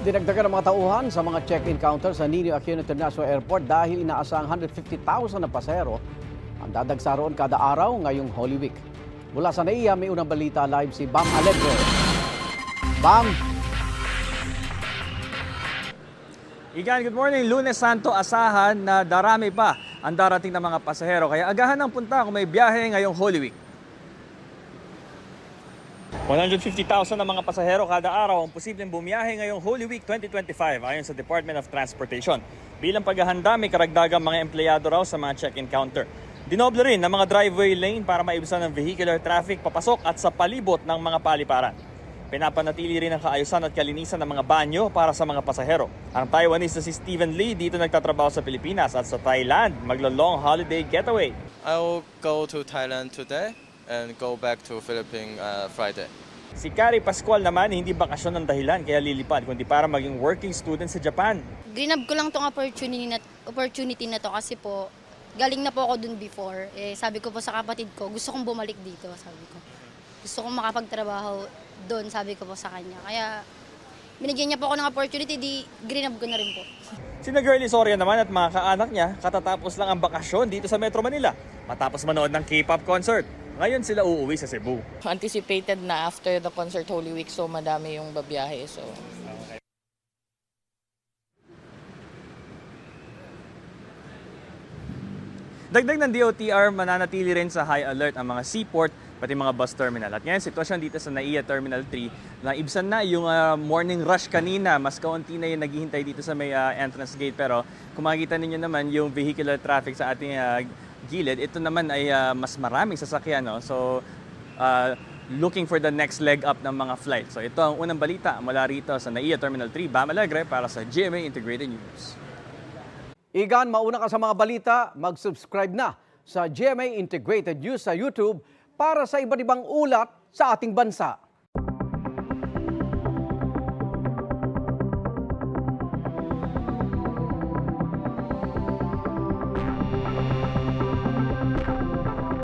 Dinagdagan ng mga tauhan sa mga check-in counter sa Ninoy Aquino International Airport dahil inaasang 150,000 na pasahero ang dadagsa roon kada araw ngayong Holy Week. Mula sa NAIA, may unang balita live si Bam Alegre. Bam! Igan, good morning. Lunes Santo, asahan na darami pa ang darating na mga pasahero. Kaya agahan ng punta kung may biyahe ngayong Holy Week. 150,000 na mga pasahero kada araw ang posibleng bumiyahe ngayong Holy Week 2025 ayon sa Department of Transportation. Bilang paghahanda, may karagdagang mga empleyado raw sa mga check-in counter. Dinoble rin ng mga driveway lane para maibsan ng vehicular traffic papasok at sa palibot ng mga paliparan. Pinapanatili rin ang kaayusan at kalinisan ng mga banyo para sa mga pasahero. Ang Taiwanese na si Stephen Lee dito nagtatrabaho sa Pilipinas at sa Thailand maglo-long holiday getaway. I will go to Thailand today and go back to Philippines Friday. Si Kari Pascual naman hindi bakasyon ng dahilan kaya lilipad kundi para maging working student sa Japan. Grinab ko lang tong opportunity na to kasi po galing na po ako dun before. Sabi ko po sa kapatid ko, gusto kong bumalik dito, sabi ko. Gusto kong makapagtrabaho doon, sabi ko po sa kanya. Kaya binigyan niya po ako ng opportunity, di grinab ko na rin po. Sina Girlie Soria naman at mga kaanak niya katatapos lang ang bakasyon dito sa Metro Manila matapos manood ng K-pop concert. Ngayon sila uuwi sa Cebu. Anticipated na after the concert Holy Week, so madami yung babiyahe. So Dagdag ng DOTR, mananatili rin sa high alert ang mga seaport pati mga bus terminal. At ngayon, sitwasyon dito sa NAIA Terminal 3, na ibsan na yung morning rush kanina. Mas kaunti na yung naghihintay dito sa may entrance gate. Pero kung makikita ninyo naman yung vehicular traffic sa ating gilid, ito naman ay mas maraming sasakyan. No? So, looking for the next leg up ng mga flight. So, ito ang unang balita mula rito sa NAIA Terminal 3, Bam Alegre para sa GMA Integrated News. Igan, mauna ka sa mga balita, mag-subscribe na sa GMA Integrated News sa YouTube para sa iba't ibang ulat sa ating bansa.